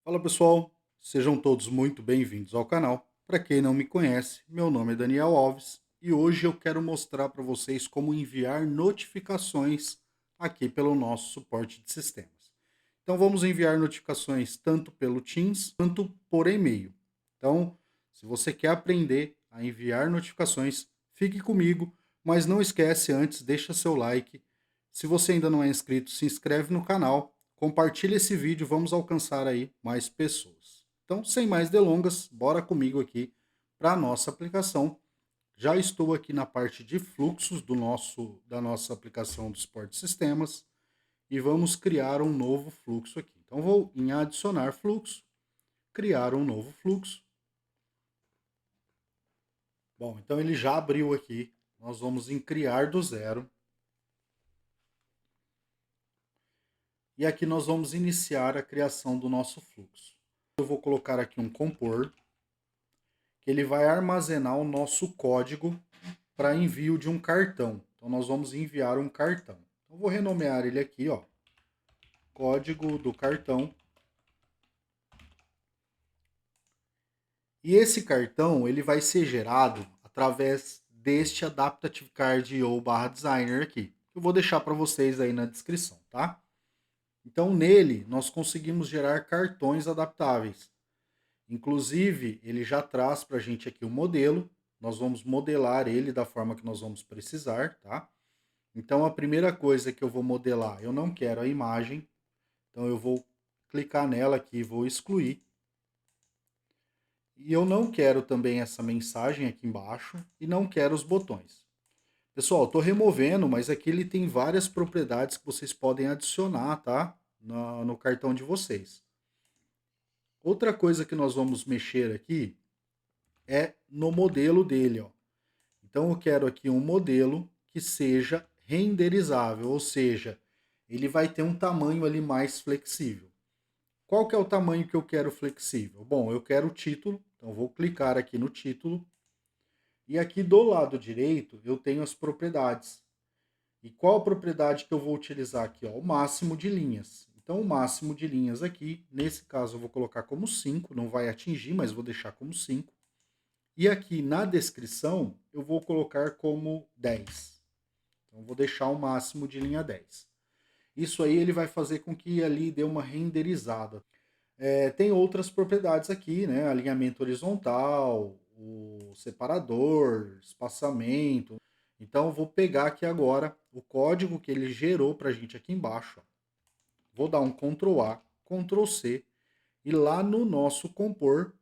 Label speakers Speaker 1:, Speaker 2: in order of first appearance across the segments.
Speaker 1: Fala pessoal, sejam todos muito bem-vindos ao canal. Para quem não me conhece, meu nome é Daniel Alves e hoje eu quero mostrar para vocês como enviar notificações aqui pelo nosso suporte de sistemas. Então vamos enviar notificações tanto pelo Teams quanto por e-mail. Então, se você quer aprender a enviar notificações, fique comigo, mas não esquece antes, deixa seu like. Se você ainda não é inscrito, se inscreve no canal, compartilha esse vídeo, vamos alcançar aí mais pessoas. Então, sem mais delongas, bora comigo aqui para a nossa aplicação. Já estou aqui na parte de fluxos da nossa aplicação do Sport Sistemas e vamos criar um novo fluxo aqui. Então, vou em adicionar fluxo, criar um novo fluxo. Bom, então ele já abriu aqui. Nós vamos em criar do zero. E aqui nós vamos iniciar a criação do nosso fluxo. Eu vou colocar aqui um compor, que ele vai armazenar o nosso código para envio de um cartão. Então nós vamos enviar um cartão. Então, eu vou renomear ele aqui, ó, código do cartão. E esse cartão ele vai ser gerado através deste Adaptive Card IO/designer aqui. Eu vou deixar para vocês aí na descrição, tá? Então nele nós conseguimos gerar cartões adaptáveis. Inclusive, ele já traz para a gente aqui o modelo. Nós vamos modelar ele da forma que nós vamos precisar, tá? Então, a primeira coisa que eu vou modelar, eu não quero a imagem. Então, eu vou clicar nela aqui e vou excluir. E eu não quero também essa mensagem aqui embaixo e não quero os botões. Pessoal, estou removendo, mas aqui ele tem várias propriedades que vocês podem adicionar, tá? No cartão de vocês. Outra coisa que nós vamos mexer aqui é no modelo dele, ó. Então eu quero aqui um modelo que seja renderizável, ou seja, ele vai ter um tamanho ali mais flexível. Qual que é o tamanho que eu quero flexível? Bom, eu quero o título, então eu vou clicar aqui no título. E aqui do lado direito eu tenho as propriedades. E qual a propriedade que eu vou utilizar aqui? Ó, o máximo de linhas. Então o máximo de linhas aqui, nesse caso eu vou colocar como 5, não vai atingir, mas vou deixar como 5. E aqui na descrição eu vou colocar como 10. Então vou deixar o máximo de linha 10. Isso aí ele vai fazer com que ali dê uma renderizada. Tem outras propriedades aqui, né? Alinhamento horizontal, o separador, espaçamento. Então eu vou pegar aqui agora o código que ele gerou para a gente aqui embaixo. Ó. Vou dar um Ctrl A, Ctrl C e lá no nosso compor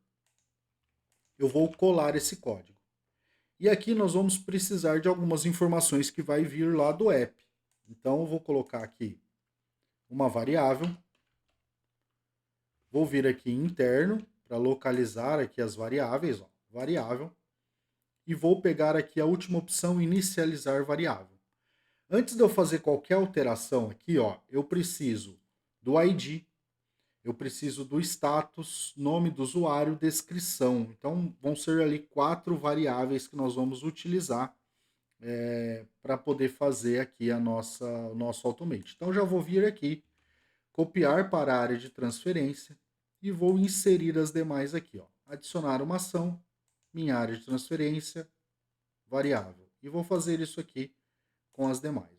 Speaker 1: eu vou colar esse código. E aqui nós vamos precisar de algumas informações que vai vir lá do app. Então eu vou colocar aqui uma variável. Vou vir aqui em interno para localizar aqui as variáveis, ó, variável. E vou pegar aqui a última opção, inicializar variável. Antes de eu fazer qualquer alteração aqui, ó, eu preciso do ID, eu preciso do status, nome do usuário, descrição. Então vão ser ali 4 variáveis que nós vamos utilizar para poder fazer aqui o nosso automate. Então já vou vir aqui, copiar para a área de transferência e vou inserir as demais aqui. Ó. Adicionar uma ação, minha área de transferência, variável. E vou fazer isso aqui com as demais.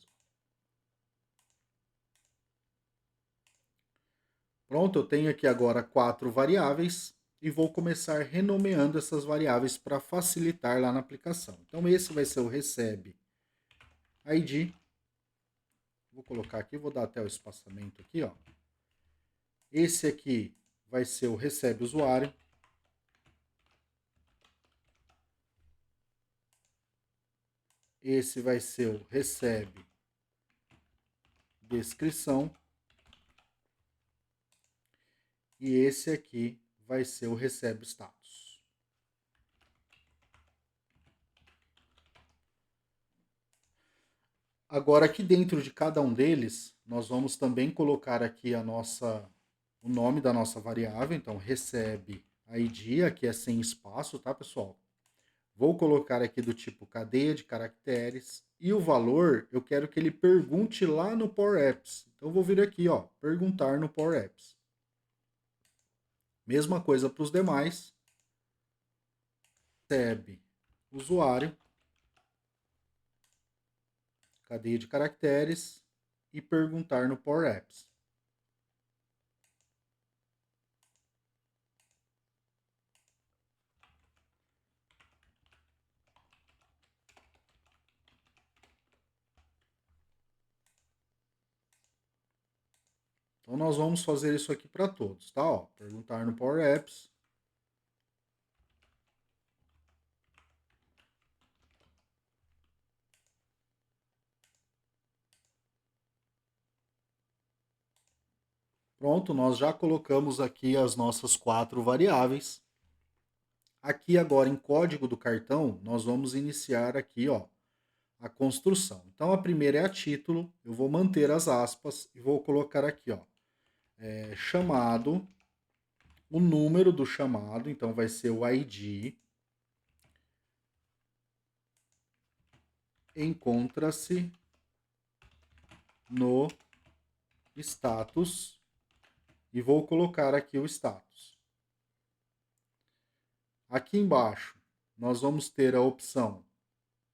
Speaker 1: Pronto, eu tenho aqui agora 4 variáveis e vou começar renomeando essas variáveis para facilitar lá na aplicação. Então esse vai ser o recebe ID. Vou colocar aqui, vou dar até o espaçamento aqui, ó. Esse aqui vai ser o recebe usuário. Esse vai ser o recebe descrição. E esse aqui vai ser o recebe status. Agora aqui dentro de cada um deles, nós vamos também colocar aqui o nome da nossa variável, então recebe ID, aqui é sem espaço, tá pessoal? Vou colocar aqui do tipo cadeia de caracteres e o valor eu quero que ele pergunte lá no Power Apps. Então eu vou vir aqui, ó, perguntar no Power Apps. Mesma coisa para os demais. Recebe usuário, cadeia de caracteres e perguntar no Power Apps. Então nós vamos fazer isso aqui para todos, tá? Ó, perguntar no Power Apps. Pronto, nós já colocamos aqui as nossas 4 variáveis. Aqui agora em código do cartão, nós vamos iniciar aqui, ó, a construção. Então a primeira é a título, eu vou manter as aspas e vou colocar aqui, ó, chamado, o número do chamado, então vai ser o ID, encontra-se no status e vou colocar aqui o status. Aqui embaixo nós vamos ter a opção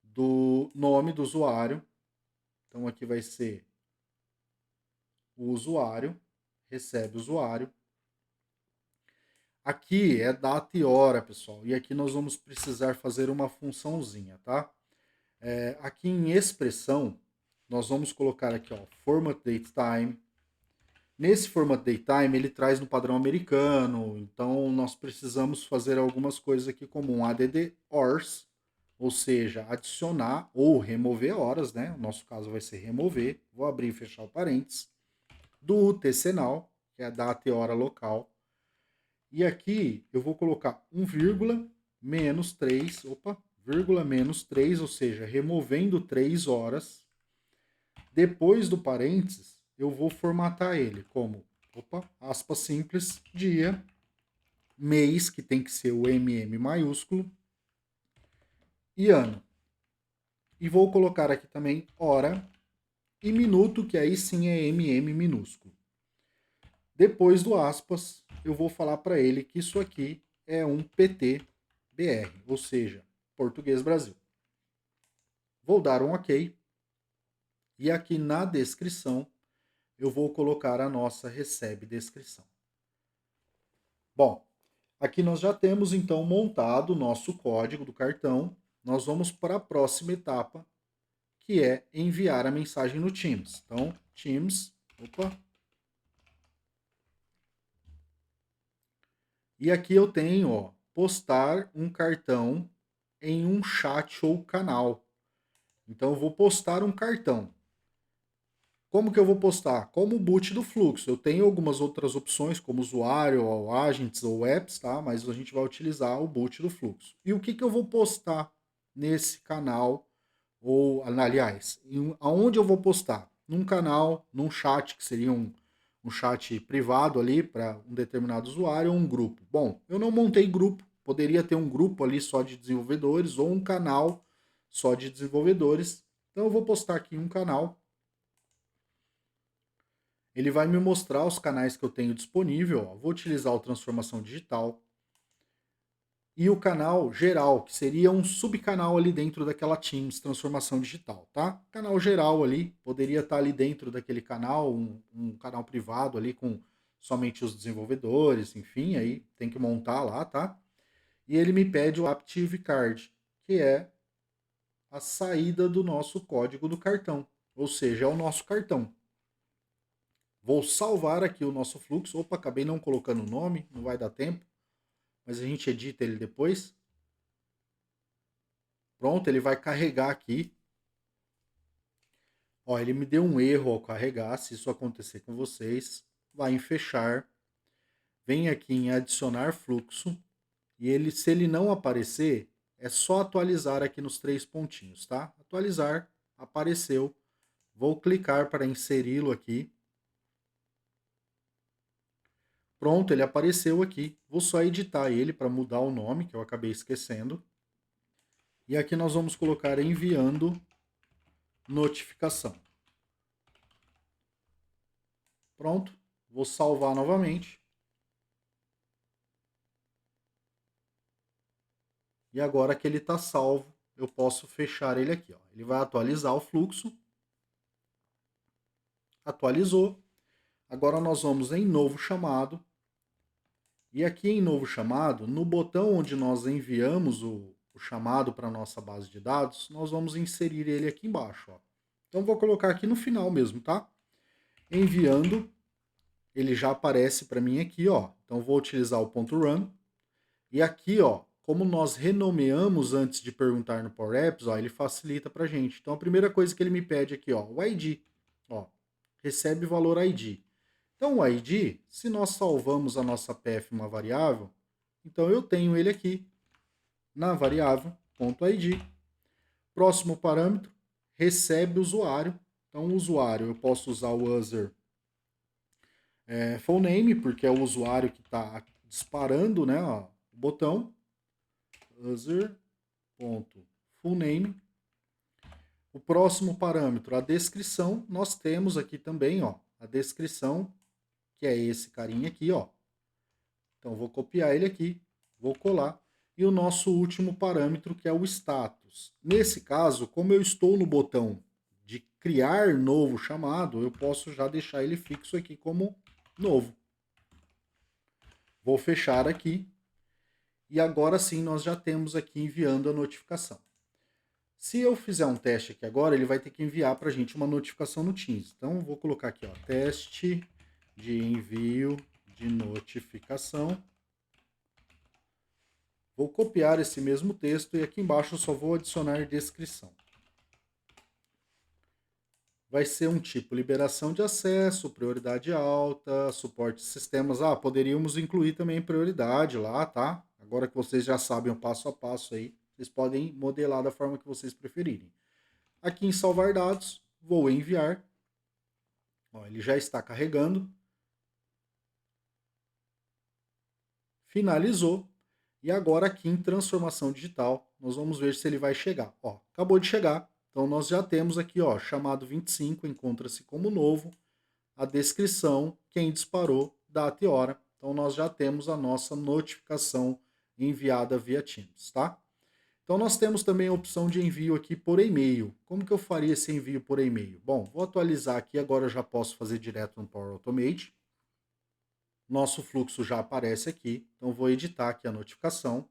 Speaker 1: do nome do usuário. Então aqui vai ser o usuário, recebe o usuário. Aqui é data e hora, pessoal. E aqui nós vamos precisar fazer uma funçãozinha, tá? Aqui em expressão, nós vamos colocar aqui, ó, format date time. Nesse format date time, ele traz no padrão americano, então nós precisamos fazer algumas coisas aqui como um add hours, ou seja, adicionar ou remover horas, né? No nosso caso vai ser remover. Vou abrir e fechar o parênteses. Do UTC-Now, que é a data e hora local. E aqui eu vou colocar 1, menos 3, vírgula menos 3, ou seja, removendo 3 horas. Depois do parênteses, eu vou formatar ele como, aspas simples, dia, mês, que tem que ser o MM maiúsculo, e ano. E vou colocar aqui também hora e minuto, que aí sim é MM minúsculo. Depois do aspas, eu vou falar para ele que isso aqui é um PT-BR, ou seja, Português Brasil. Vou dar um OK. E aqui na descrição, eu vou colocar a nossa recebe descrição. Bom, aqui nós já temos então montado o nosso código do cartão. Nós vamos para a próxima etapa, que é enviar a mensagem no Teams. Então, Teams, E aqui eu tenho, ó, postar um cartão em um chat ou canal. Então eu vou postar um cartão. Como que eu vou postar? Como o boot do fluxo. Eu tenho algumas outras opções, como usuário, ou agents ou apps, tá? Mas a gente vai utilizar o boot do fluxo. E o que, que eu vou postar nesse canal? Ou, aliás, aonde eu vou postar? Num canal, num chat, que seria um chat privado ali para um determinado usuário, ou um grupo. Bom, eu não montei grupo, poderia ter um grupo ali só de desenvolvedores ou um canal só de desenvolvedores. Então eu vou postar aqui um canal. Ele vai me mostrar os canais que eu tenho disponível. Ó. Vou utilizar o transformação digital. E o canal geral, que seria um subcanal ali dentro daquela Teams transformação digital, tá? Canal geral ali, poderia estar ali dentro daquele canal, um canal privado ali com somente os desenvolvedores, enfim, aí tem que montar lá, tá? E ele me pede o Active Card, que é a saída do nosso código do cartão, ou seja, é o nosso cartão. Vou salvar aqui o nosso fluxo. Opa, acabei não colocando o nome, não vai dar tempo, mas a gente edita ele depois. Pronto, ele vai carregar aqui. Ó, ele me deu um erro ao carregar. Se isso acontecer com vocês, vai em fechar. Vem aqui em adicionar fluxo. E ele, se ele não aparecer, é só atualizar aqui nos 3 pontinhos, tá? Atualizar, apareceu. Vou clicar para inseri-lo aqui. Pronto, ele apareceu aqui. Vou só editar ele para mudar o nome, que eu acabei esquecendo. E aqui nós vamos colocar enviando notificação. Pronto, vou salvar novamente. E agora que ele está salvo, eu posso fechar ele aqui. Ó. Ele vai atualizar o fluxo. Atualizou. Agora nós vamos em novo chamado. E aqui em novo chamado, no botão onde nós enviamos o chamado para a nossa base de dados, nós vamos inserir ele aqui embaixo. Ó. Então vou colocar aqui no final mesmo, tá? Enviando, ele já aparece para mim aqui, ó. Então vou utilizar o ponto .run. E aqui, ó, como nós renomeamos antes de perguntar no Power Apps, ó, ele facilita para a gente. Então a primeira coisa que ele me pede aqui, ó, o ID. Ó, recebe valor ID. Então o ID, se nós salvamos a nossa PF em uma variável, então eu tenho ele aqui na variável .id. Próximo parâmetro, recebe usuário. Então o usuário, eu posso usar o user full name, porque é o usuário que está disparando, né, ó, o botão. User.fullname. O próximo parâmetro, a descrição, nós temos aqui também, ó, a descrição, que é esse carinha aqui, ó. Então vou copiar ele aqui, vou colar. E o nosso último parâmetro, que é o status. Nesse caso, como eu estou no botão de criar novo chamado, eu posso já deixar ele fixo aqui como novo. Vou fechar aqui. E agora sim nós já temos aqui enviando a notificação. Se eu fizer um teste aqui agora, ele vai ter que enviar para a gente uma notificação no Teams. Então, vou colocar aqui, ó, teste de envio de notificação. Vou copiar esse mesmo texto e aqui embaixo eu só vou adicionar descrição. Vai ser um tipo liberação de acesso, prioridade alta, suporte de sistemas. Ah, poderíamos incluir também prioridade lá, tá? Agora que vocês já sabem o passo a passo aí, vocês podem modelar da forma que vocês preferirem. Aqui em salvar dados, vou enviar. Ó, ele já está carregando. Finalizou. E agora aqui em transformação digital, nós vamos ver se ele vai chegar. Ó, acabou de chegar. Então nós já temos aqui, ó, chamado 25, encontra-se como novo. A descrição, quem disparou, data e hora. Então nós já temos a nossa notificação enviada via Teams, tá? Então nós temos também a opção de envio aqui por e-mail. Como que eu faria esse envio por e-mail? Bom, vou atualizar aqui, agora eu já posso fazer direto no Power Automate. Nosso fluxo já aparece aqui, então vou editar aqui a notificação.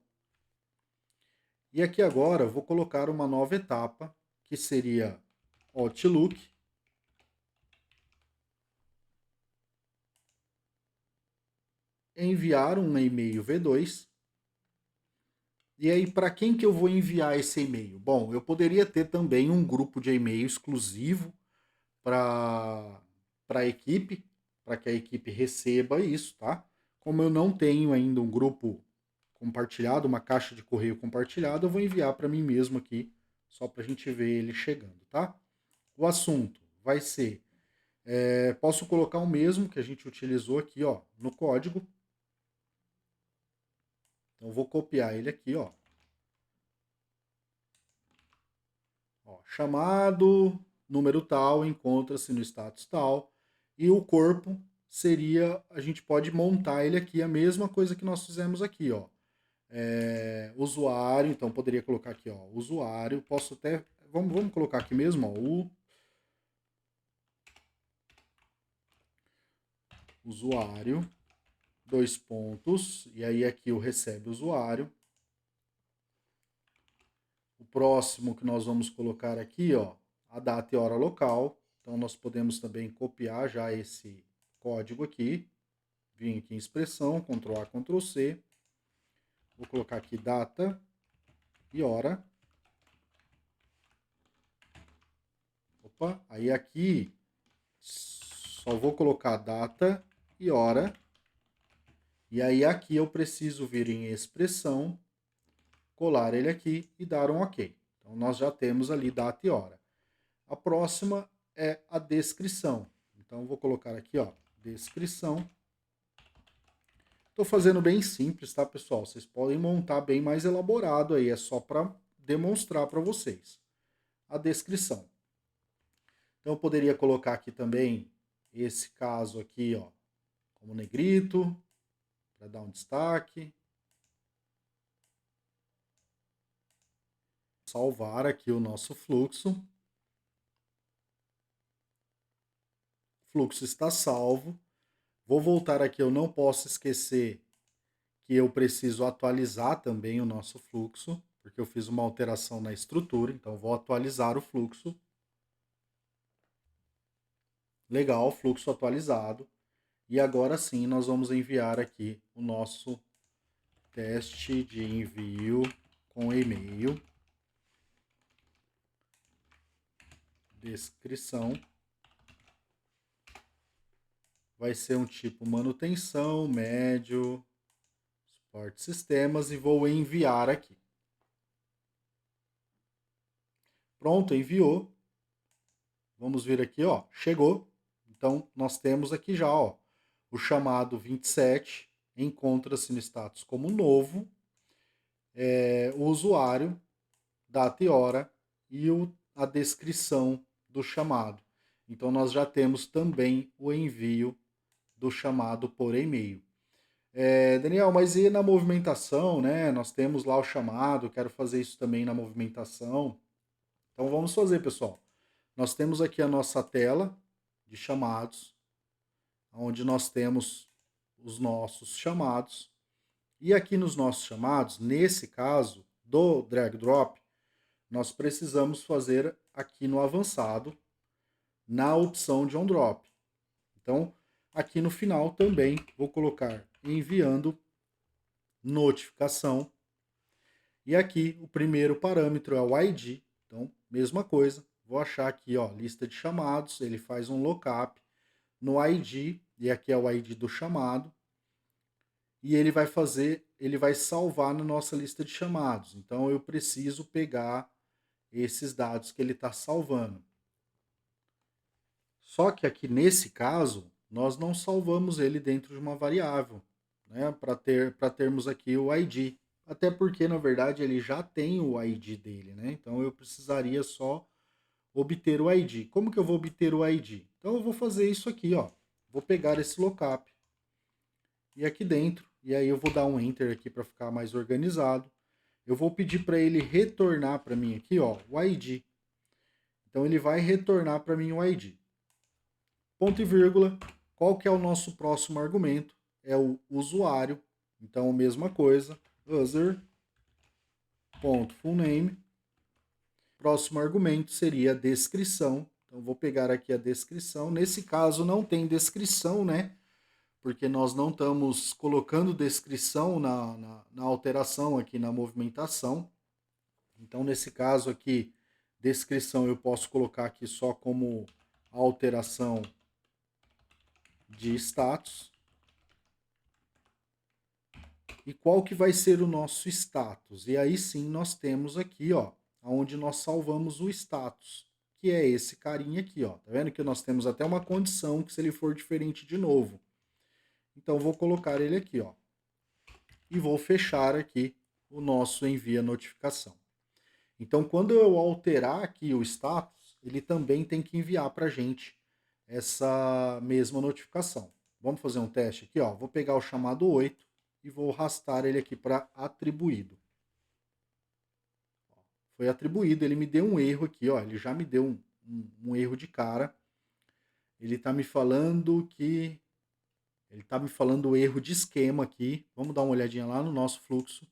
Speaker 1: E aqui agora eu vou colocar uma nova etapa, que seria Outlook. Enviar um e-mail V2. E aí, para quem que eu vou enviar esse e-mail? Bom, eu poderia ter também um grupo de e-mail exclusivo para a equipe, para que a equipe receba isso, tá? Como eu não tenho ainda um grupo compartilhado, uma caixa de correio compartilhada, eu vou enviar para mim mesmo aqui, só para a gente ver ele chegando, tá? O assunto vai ser, posso colocar o mesmo que a gente utilizou aqui, ó, no código. Então, eu vou copiar ele aqui, ó. Ó, chamado, número tal, encontra-se no status tal. E o corpo seria, a gente pode montar ele aqui, a mesma coisa que nós fizemos aqui, ó. Usuário, então poderia colocar aqui, ó, usuário, posso até, vamos colocar aqui mesmo, ó, o usuário, dois pontos, e aí aqui o recebe usuário. O próximo que nós vamos colocar aqui, ó, a data e hora local. Então nós podemos também copiar já esse código aqui. Vim aqui em expressão, Ctrl A, Ctrl C. Vou colocar aqui data e hora. Opa, aí aqui só vou colocar data e hora. E aí aqui eu preciso vir em expressão, colar ele aqui e dar um OK. Então nós já temos ali data e hora. A próxima é a descrição. Então vou colocar aqui, ó, descrição. Estou fazendo bem simples, tá, pessoal? Vocês podem montar bem mais elaborado aí, é só para demonstrar para vocês. A descrição. Então eu poderia colocar aqui também esse caso aqui, ó, como negrito, para dar um destaque. Salvar aqui o nosso fluxo. O fluxo está salvo. Vou voltar aqui, eu não posso esquecer que eu preciso atualizar também o nosso fluxo, porque eu fiz uma alteração na estrutura, então vou atualizar o fluxo. Legal, fluxo atualizado. E agora sim nós vamos enviar aqui o nosso teste de envio com e-mail. Descrição. Vai ser um tipo manutenção, médio, suporte sistemas e vou enviar aqui. Pronto, enviou. Vamos ver aqui, ó, chegou. Então, nós temos aqui já, ó, o chamado 27 encontra-se no status como novo, o usuário, data e hora e a descrição do chamado. Então, nós já temos também o envio do chamado por e-mail. Daniel, mas e na movimentação, né? Nós temos lá o chamado, quero fazer isso também na movimentação. Então, vamos fazer, pessoal. Nós temos aqui a nossa tela de chamados, onde nós temos os nossos chamados. E aqui nos nossos chamados, nesse caso do drag drop, nós precisamos fazer aqui no avançado, na opção de on drop. Então, aqui no final também vou colocar enviando notificação. E aqui o primeiro parâmetro é o ID. Então, mesma coisa. Vou achar aqui, ó, lista de chamados, ele faz um lookup no ID, e aqui é o ID do chamado, e ele vai salvar na nossa lista de chamados. Então eu preciso pegar esses dados que ele está salvando. Só que aqui nesse caso, nós não salvamos ele dentro de uma variável, né, para termos aqui o ID. Até porque, na verdade, ele já tem o ID dele, né? Então eu precisaria só obter o ID. Como que eu vou obter o ID? Então eu vou fazer isso aqui, ó. Vou pegar esse lookup e aqui dentro, e aí eu vou dar um enter aqui para ficar mais organizado. Eu vou pedir para ele retornar para mim aqui, ó, o ID. Então ele vai retornar para mim o ID. Ponto e vírgula. Qual que é o nosso próximo argumento? É o usuário. Então, mesma coisa. User.fullname. Próximo argumento seria a descrição. Então, vou pegar aqui a descrição. Nesse caso, não tem descrição, né? Porque nós não estamos colocando descrição na alteração aqui na movimentação. Então, nesse caso aqui, descrição eu posso colocar aqui só como alteração de status. E qual que vai ser o nosso status? E aí sim nós temos aqui, ó, onde nós salvamos o status, que é esse carinha aqui, ó. Tá vendo que nós temos até uma condição que se ele for diferente de novo. Então vou colocar ele aqui, ó. E vou fechar aqui o nosso envia notificação. Então quando eu alterar aqui o status, ele também tem que enviar para a gente essa mesma notificação. Vamos fazer um teste aqui, ó. Vou pegar o chamado 8 e vou arrastar ele aqui para atribuído. Foi atribuído, ele me deu um erro aqui, ó. Ele já me deu um erro de cara. Ele está me falando que... Ele está me falando o erro de esquema aqui. Vamos dar uma olhadinha lá no nosso fluxo.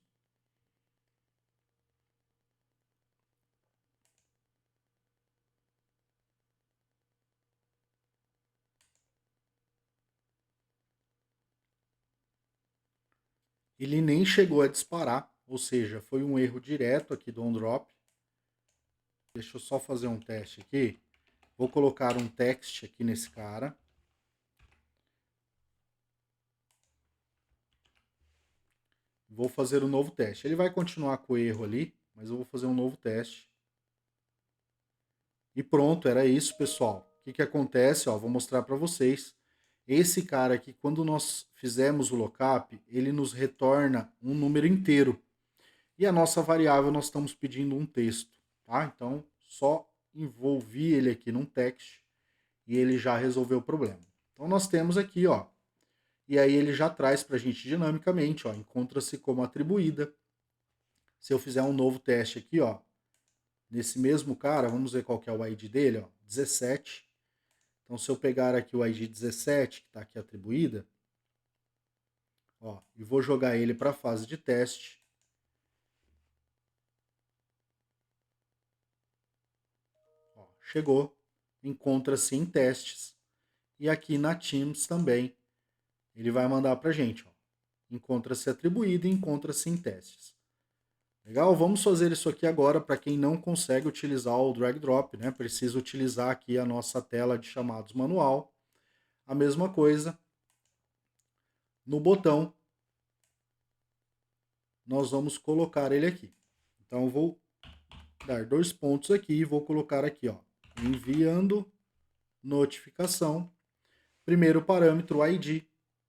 Speaker 1: Ele nem chegou a disparar, ou seja, foi um erro direto aqui do OnDrop. Deixa eu só fazer um teste aqui. Vou colocar um text aqui nesse cara. Vou fazer um novo teste. Ele vai continuar com o erro ali, mas eu vou fazer um novo teste. E pronto, era isso, pessoal. O que acontece? Ó, vou mostrar para vocês. Esse cara aqui, quando nós fizemos o lookup, ele nos retorna um número inteiro. E a nossa variável nós estamos pedindo um texto, tá? Então, só envolvi ele aqui num text e ele já resolveu o problema. Então, nós temos aqui, ó, e aí ele já traz para a gente dinamicamente, ó, encontra-se como atribuída. Se eu fizer um novo teste aqui, ó, nesse mesmo cara, vamos ver qual que é o ID dele, ó, 17. Então, se eu pegar aqui o ID 17, que está aqui atribuída, ó, e vou jogar ele para a fase de teste, ó, chegou, encontra-se em testes, e aqui na Teams também, ele vai mandar para a gente, ó, encontra-se atribuído e encontra-se em testes. Legal? Vamos fazer isso aqui agora para quem não consegue utilizar o drag drop, né? Precisa utilizar aqui a nossa tela de chamados manual. A mesma coisa no botão, nós vamos colocar ele aqui. Então eu vou dar 2 pontos aqui e vou colocar aqui, ó, enviando notificação. Primeiro parâmetro ID.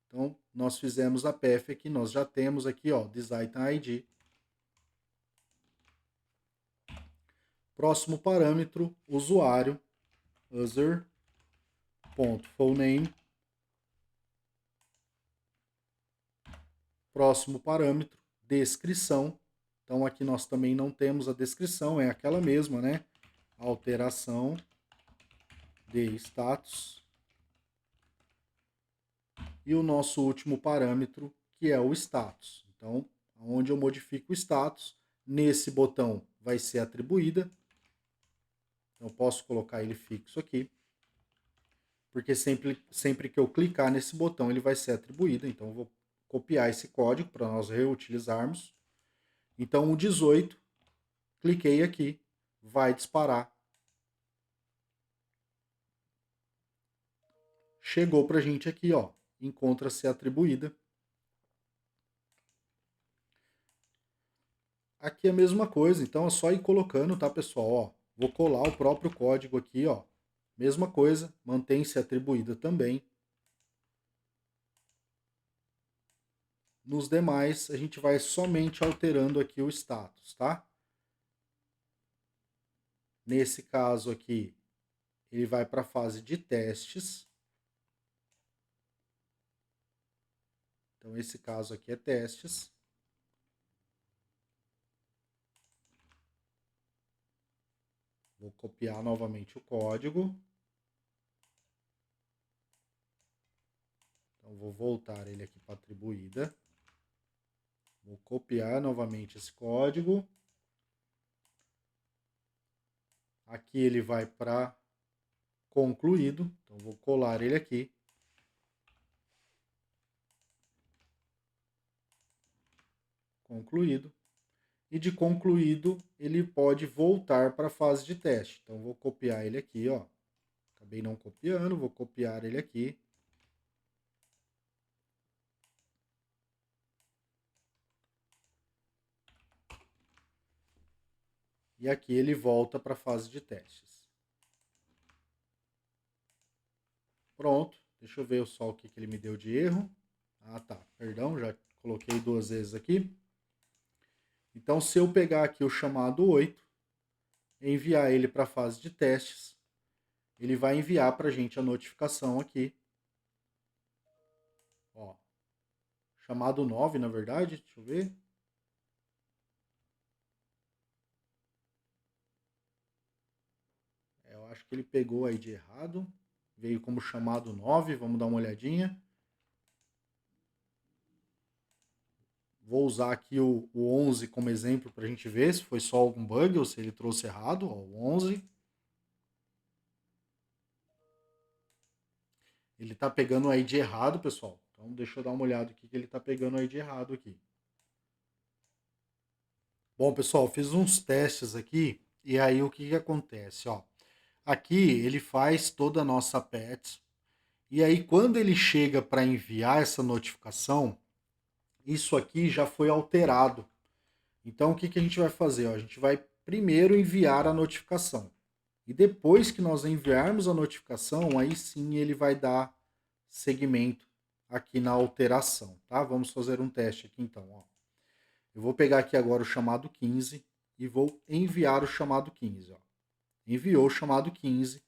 Speaker 1: Então nós fizemos a path aqui, nós já temos aqui, ó, this item ID. Próximo parâmetro, usuário, user.fullname. Próximo parâmetro, descrição. Então aqui nós também não temos a descrição, é aquela mesma, né? Alteração de status. E o nosso último parâmetro, que é o status. Então, onde eu modifico o status, nesse botão vai ser atribuída. Então, eu posso colocar ele fixo aqui. Porque sempre que eu clicar nesse botão, ele vai ser atribuído. Então, eu vou copiar esse código para nós reutilizarmos. Então, o 18, cliquei aqui, vai disparar. Chegou para a gente aqui, ó, encontra-se atribuída. Aqui é a mesma coisa, então é só ir colocando, tá, pessoal? Ó, vou colar o próprio código aqui, ó. Mesma coisa, mantém-se atribuída também. Nos demais, a gente vai somente alterando aqui o status, tá? Nesse caso aqui, ele vai para a fase de testes. Então, esse caso aqui é testes. Vou copiar novamente o código. Então, vou voltar ele aqui para atribuída. Vou copiar novamente esse código. Aqui ele vai para concluído. Então, vou colar ele aqui. Concluído. E de concluído, ele pode voltar para a fase de teste. Então, vou copiar ele aqui, ó. Acabei não copiando, vou copiar ele aqui. E aqui ele volta para a fase de testes. Pronto. Deixa eu ver só o que ele me deu de erro. Ah, tá. Perdão, já coloquei 2 vezes aqui. Então, se eu pegar aqui o chamado 8, enviar ele para a fase de testes, ele vai enviar para a gente a notificação aqui. Ó, chamado 9, na verdade. Deixa eu ver. Eu acho que ele pegou aí de errado. Veio como chamado 9. Vamos dar uma olhadinha. Vou usar aqui o 11 como exemplo para a gente ver se foi só algum bug ou se ele trouxe errado. Ó, o 11. Ele está pegando o ID errado, pessoal. Então deixa eu dar uma olhada aqui que ele está pegando o ID errado aqui. Bom, pessoal, fiz uns testes aqui e aí o que acontece? Ó, aqui ele faz toda a nossa patch e aí quando ele chega para enviar essa notificação, isso aqui já foi alterado. Então o que a gente vai fazer? Ó, a gente vai primeiro enviar a notificação. E depois que nós enviarmos a notificação, aí sim ele vai dar seguimento aqui na alteração, tá? Vamos fazer um teste aqui então, ó. Eu vou pegar aqui agora o chamado 15 e vou enviar o chamado 15, ó. Enviou o chamado 15.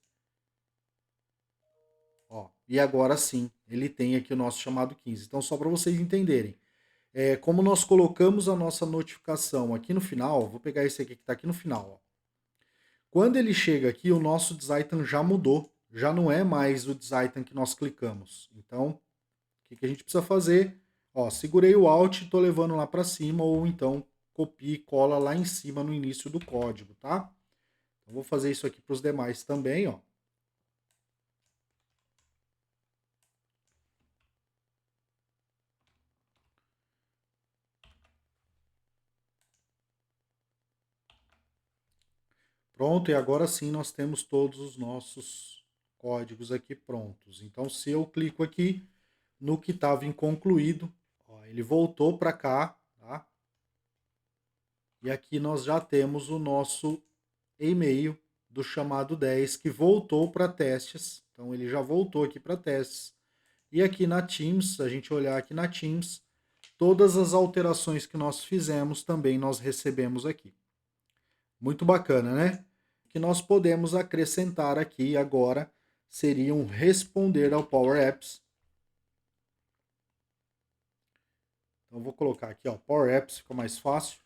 Speaker 1: Ó, e agora sim, ele tem aqui o nosso chamado 15. Então, só para vocês entenderem, como nós colocamos a nossa notificação aqui no final, vou pegar esse aqui que está aqui no final, ó. Quando ele chega aqui, o nosso desitem já mudou, já não é mais o desitem que nós clicamos. Então, o que a gente precisa fazer? Ó, segurei o Alt e estou levando lá para cima, ou então copia e cola lá em cima no início do código, tá? Então, vou fazer isso aqui para os demais também, ó. Pronto, e agora sim nós temos todos os nossos códigos aqui prontos. Então, se eu clico aqui no que estava inconcluído, ó, ele voltou para cá, tá? E aqui nós já temos o nosso e-mail do chamado 10 que voltou para testes. Então, ele já voltou aqui para testes. E aqui na Teams, se a gente olhar aqui na Teams, todas as alterações que nós fizemos também nós recebemos aqui. Muito bacana, né? O que nós podemos acrescentar aqui agora seria um responder ao Power Apps. Então vou colocar aqui, ó, Power Apps, fica mais fácil.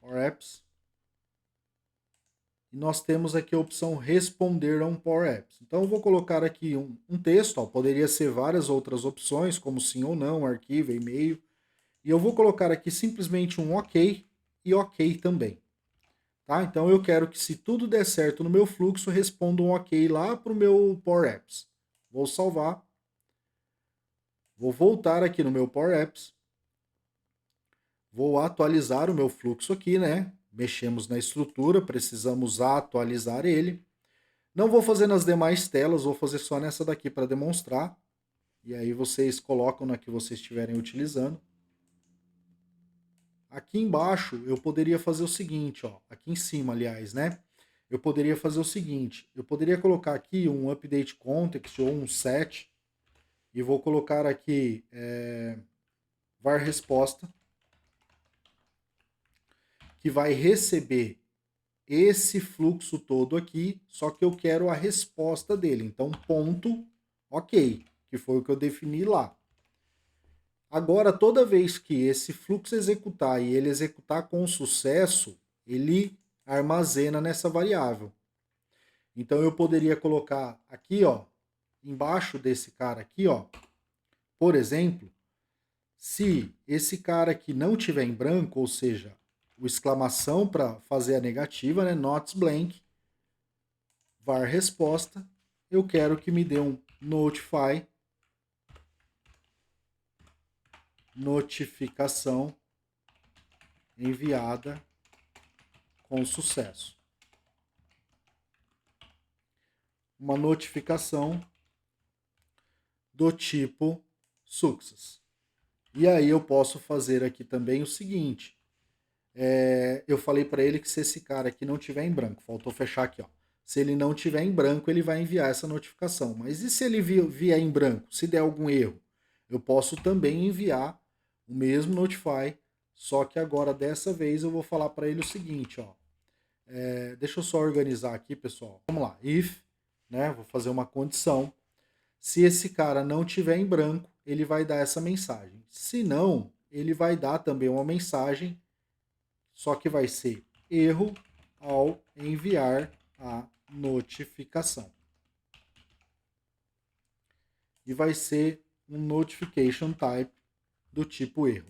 Speaker 1: Power Apps. E nós temos aqui a opção responder a um Power Apps. Então eu vou colocar aqui um texto, ó, poderia ser várias outras opções, como sim ou não, arquivo, e-mail. E eu vou colocar aqui simplesmente um OK e OK também. Tá? Então eu quero que, se tudo der certo no meu fluxo, responda um OK lá para o meu Power Apps. Vou salvar. Vou voltar aqui no meu Power Apps. Vou atualizar o meu fluxo aqui, né? Mexemos na estrutura, precisamos atualizar ele. Não vou fazer nas demais telas, vou fazer só nessa daqui para demonstrar. E aí vocês colocam na que vocês estiverem utilizando. Aqui embaixo eu poderia fazer o seguinte, ó, aqui em cima, aliás, né? Eu poderia fazer o seguinte, eu poderia colocar aqui um update context ou um set e vou colocar aqui var resposta, que vai receber esse fluxo todo aqui, só que eu quero a resposta dele. Então, ponto, ok, que foi o que eu defini lá. Agora, toda vez que esse fluxo executar e ele executar com sucesso, ele armazena nessa variável. Então, eu poderia colocar aqui, ó, embaixo desse cara aqui, ó, por exemplo, se esse cara aqui não tiver em branco, ou seja, o exclamação para fazer a negativa, né, not blank, var resposta, eu quero que me dê um notificação enviada com sucesso. Uma notificação do tipo success. E aí eu posso fazer aqui também o seguinte. Eu falei para ele que se esse cara aqui não tiver em branco, faltou fechar aqui, ó. Se ele não tiver em branco, ele vai enviar essa notificação. Mas e se ele vier em branco? Se der algum erro, eu posso também enviar o mesmo notify, só que agora dessa vez eu vou falar para ele o seguinte, ó. Deixa eu só organizar aqui, pessoal. Vamos lá, if, né? Vou fazer uma condição. Se esse cara não tiver em branco, ele vai dar essa mensagem. Se não, ele vai dar também uma mensagem, só que vai ser erro ao enviar a notificação. E vai ser um notification type do tipo erro.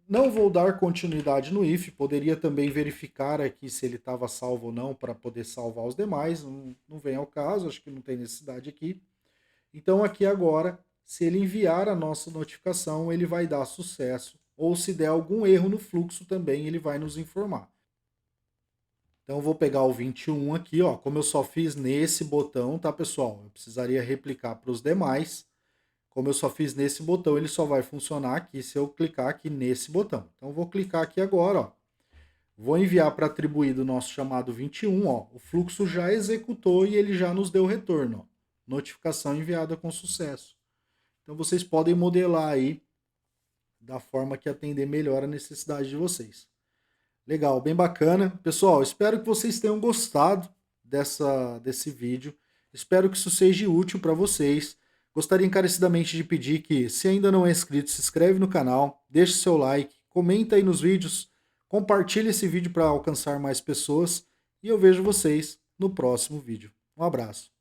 Speaker 1: Não vou dar continuidade no if, poderia também verificar aqui se ele estava salvo ou não para poder salvar os demais, não vem ao caso, acho que não tem necessidade aqui. Então aqui agora, se ele enviar a nossa notificação, ele vai dar sucesso, ou se der algum erro no fluxo também, ele vai nos informar. Então eu vou pegar o 21 aqui, ó, como eu só fiz nesse botão, tá pessoal? Eu precisaria replicar para os demais. Como eu só fiz nesse botão, ele só vai funcionar aqui se eu clicar aqui nesse botão. Então eu vou clicar aqui agora, ó. Vou enviar para atribuído nosso chamado 21, ó. O fluxo já executou e ele já nos deu retorno, ó. Notificação enviada com sucesso. Então vocês podem modelar aí da forma que atender melhor a necessidade de vocês. Legal, bem bacana. Pessoal, espero que vocês tenham gostado desse vídeo. Espero que isso seja útil para vocês. Gostaria encarecidamente de pedir que, se ainda não é inscrito, se inscreve no canal, deixe seu like, comenta aí nos vídeos Compartilhe esse vídeo para alcançar mais pessoas e eu vejo vocês no próximo vídeo. Um abraço.